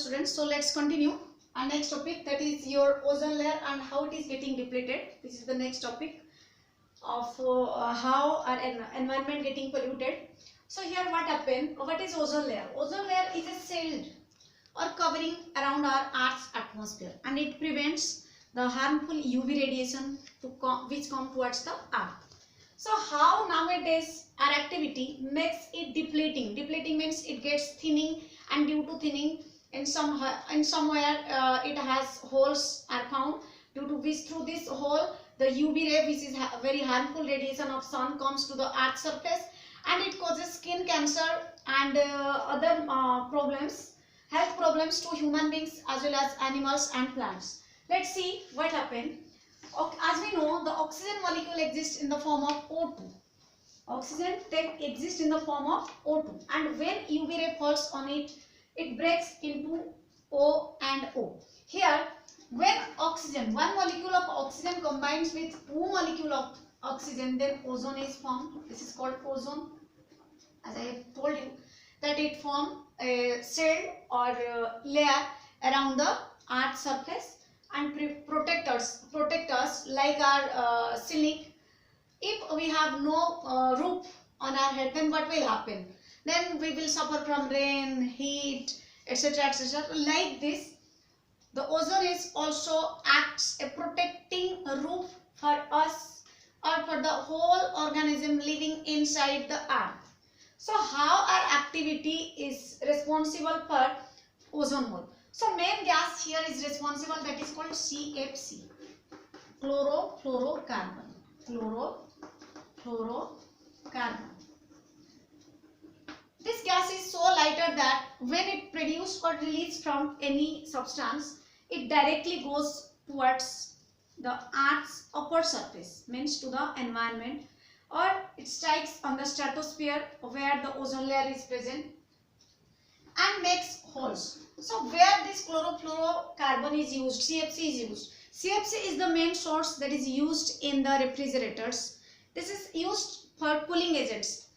students, so let's continue our next topic, that is your ozone layer and how it is getting depleted. This is the next topic of how our environment getting polluted. So here what happened, what is ozone layer? Ozone layer is a shield or covering around our Earth's atmosphere, and it prevents the harmful UV radiation which come towards the Earth. So how nowadays our activity makes it depleting. Depleting means it gets thinning, and due to thinning in somewhere it has holes are found, due to which through this hole the UV ray, which is very harmful radiation of sun, comes to the Earth's surface, and it causes skin cancer and other problems, health problems to human beings as well as animals and plants. Let's see what happened. As we know, the oxygen molecule exists in the form of O2. Oxygen exists in the form of O2, and when UV ray falls on it, it breaks into O and O. Here, when oxygen, one molecule of oxygen combines with two molecules of oxygen, then ozone is formed. This is called ozone. As I have told you, that it forms a shield or layer around the Earth's surface and protect us like our ceiling. If we have no roof on our head, then what will happen? Then we will suffer from rain, heat, etc., etc. Like this, the ozone is also acts a protecting roof for us or for the whole organism living inside the Earth. So how our activity is responsible for ozone hole? So main gas here is responsible, that is called CFC, chlorofluorocarbon. Chlorofluorocarbon. This gas is so lighter that when it produced or released from any substance, it directly goes towards the Earth's upper surface, means to the environment, or it strikes on the stratosphere where the ozone layer is present and makes holes. So where this chlorofluorocarbon is used, CFC is used. CFC is the main source that is used in the refrigerators. This is used for cooling agents,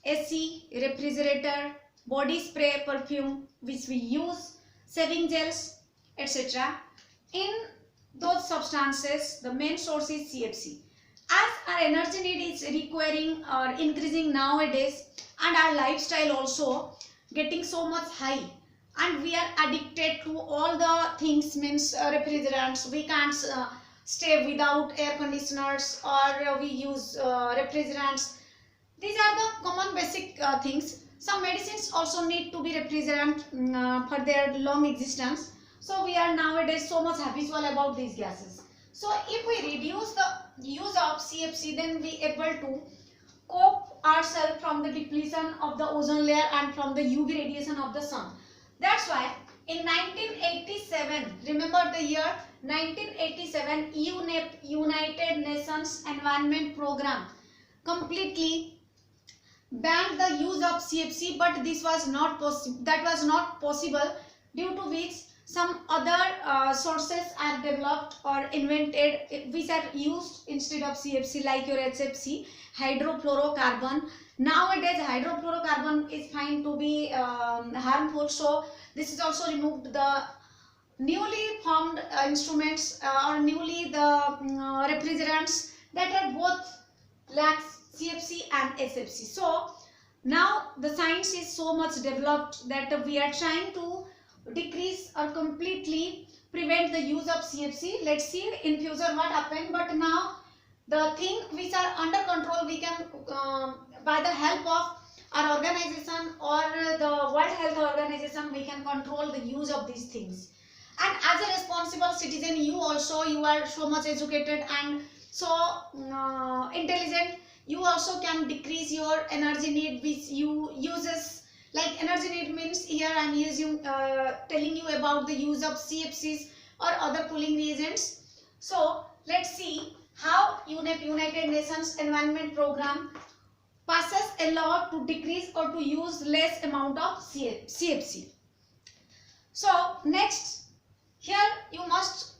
AC, refrigerator, body spray, perfume, which we use, shaving gels, etc. In those substances, the main source is CFC. As our energy need is requiring or increasing nowadays, and our lifestyle also getting so much high, and we are addicted to all the things, means refrigerants. We can't stay without air conditioners, or we use refrigerants. These are the common basic things. Some medicines also need to be refrigerant for their long existence. So we are nowadays so much habitual about these gases. So if we reduce the use of CFC, then we able to cope ourselves from the depletion of the ozone layer and from the UV radiation of the sun. That's why in 1987, remember the year 1987, United Nations Environment Program completely banned the use of CFC, but this was not possible, due to which some other sources are developed or invented which are used instead of CFC, like your HFC, hydrofluorocarbon. Nowadays hydrofluorocarbon is found to be harmful, so this is also removed. The newly formed instruments or newly the refrigerants that are both lacks CFC and HFC. So now the science is so much developed that we are trying to decrease or completely prevent the use of CFC. Let's see in future what happen. But now the thing which are under control, we can by the help of our organization or the World Health Organization, we can control the use of these things. And as a responsible citizen, you are so much educated and so intelligent. You also can decrease your energy need which you uses. Like energy need means here I am using telling you about the use of CFCs or other cooling reagents. So let's see how UNEP, United Nations Environment Program, passes a law to decrease or to use less amount of CFC. So next, here you must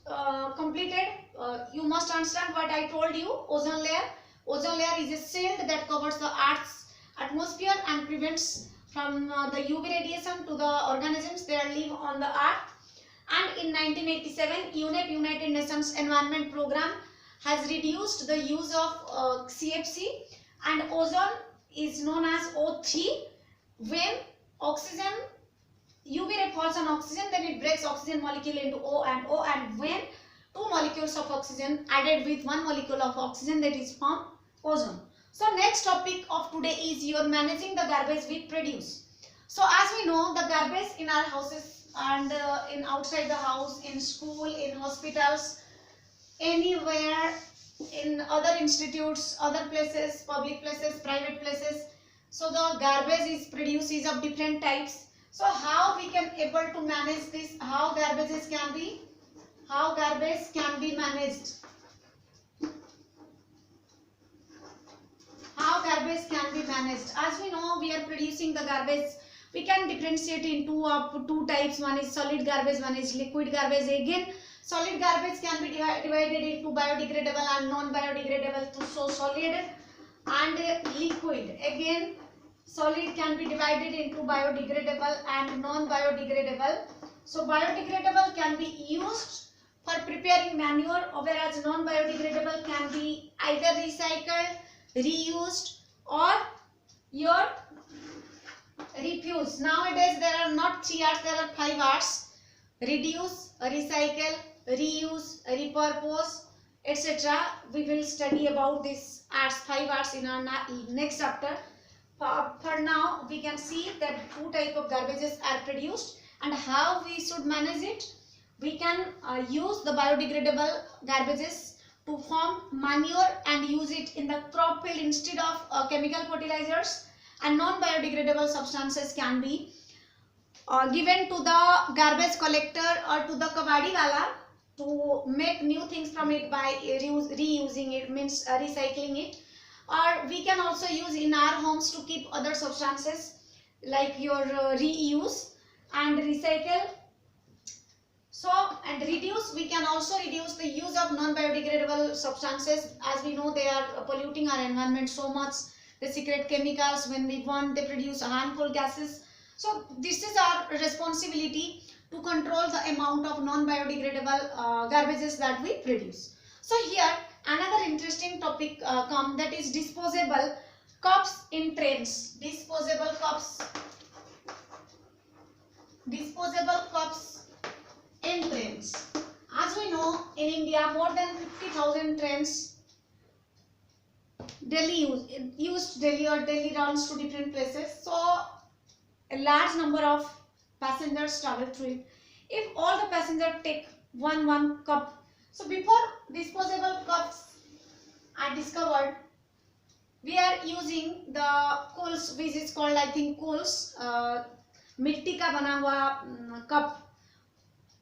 you must understand what I told you. Ozone layer. Ozone layer is a shield that covers the Earth's atmosphere and prevents from the UV radiation to the organisms that live on the earth. And in 1987, UNEP, United Nations Environment Program, has reduced the use of CFC, and ozone is known as O3. When oxygen UV ray falls on oxygen, then it breaks oxygen molecule into O, and when two molecules of oxygen added with one molecule of oxygen, that is form ozone. So next topic of today is your managing the garbage we produce. So as we know, the garbage in our houses and in outside the house, in school, in hospitals, anywhere, in other institutes, other places, public places, private places. So the garbage is produced is of different types. So how we can able to manage this? How garbage can be managed? How garbage can be managed? As we know, we are producing the garbage. We can differentiate into two types. One is solid garbage, one is liquid garbage. Again, solid garbage can be divided into biodegradable and non-biodegradable. So solid and liquid. Again, solid can be divided into biodegradable and non-biodegradable. So biodegradable can be used for preparing manure, whereas non-biodegradable can be either recycled, reused, or your refuse. Nowadays there are not 3 R's, there are 5 R's: reduce, recycle, reuse, repurpose, etc. We will study about this R's, 5 R's in our next chapter. For now, we can see that two types of garbages are produced and how we should manage it. We can use the biodegradable garbages to form manure and use it in the crop field instead of chemical fertilizers, and non-biodegradable substances can be given to the garbage collector or to the kabadi wala to make new things from it by reusing it, means recycling it. Or we can also use in our homes to keep other substances like your reuse and recycle. So, and reduce, we can also reduce the use of non-biodegradable substances. As we know, they are polluting our environment so much. They secrete chemicals. When we burn, they produce harmful gases. So this is our responsibility to control the amount of non-biodegradable garbages that we produce. So here another interesting topic comes, that is disposable cups in trains. Disposable cups in trains. As we know, in India more than 50,000 trains daily runs to different places. So a large number of passengers travel through it. If all the passengers take one cup, so before disposable cups are discovered, we are using the coals, which is called, I think, coals, mitti ka bana hua cup,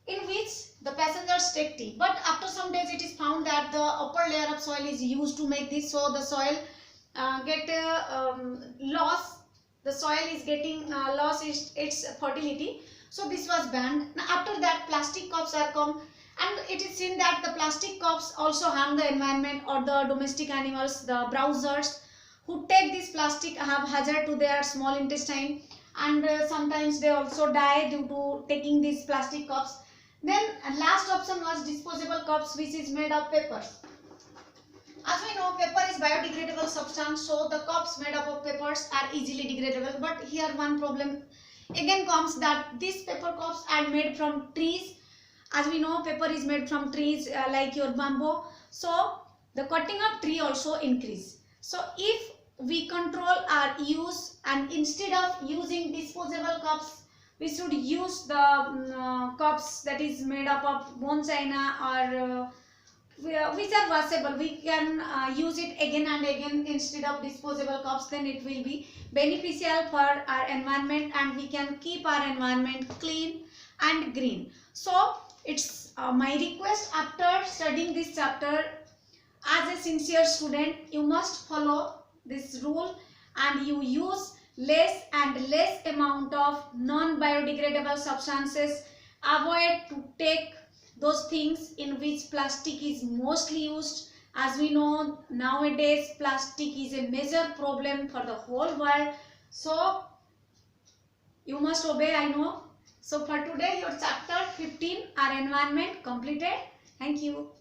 in which the passengers take tea. But after some days it is found that the upper layer of soil is used to make this, so the soil get loss. The soil is getting lost its fertility. So this was banned. Now after that, plastic cups are come, and it is seen that the plastic cups also harm the environment, or the domestic animals, the browsers who take this plastic have hazard to their small intestine, and sometimes they also die due to taking these plastic cups. Then last option was disposable cups, which is made of paper. As we know, paper is biodegradable substance, so the cups made up of papers are easily degradable. But here one problem again comes, that these paper cups are made from trees. As we know, paper is made from trees like your bamboo. So the cutting of tree also increase. So if we control our use, and instead of using disposable cups, we should use the cups that is made up of bone china, or which are washable. We can use it again and again instead of disposable cups. Then it will be beneficial for our environment, and we can keep our environment clean and green. So it's my request, after studying this chapter, as a sincere student, you must follow this rule, and you use less and less amount of non-biodegradable substances. Avoid to take those things in which plastic is mostly used. As we know, nowadays plastic is a major problem for the whole world. So You must obey, I know. So for today, your chapter 15, our environment, completed. Thank you.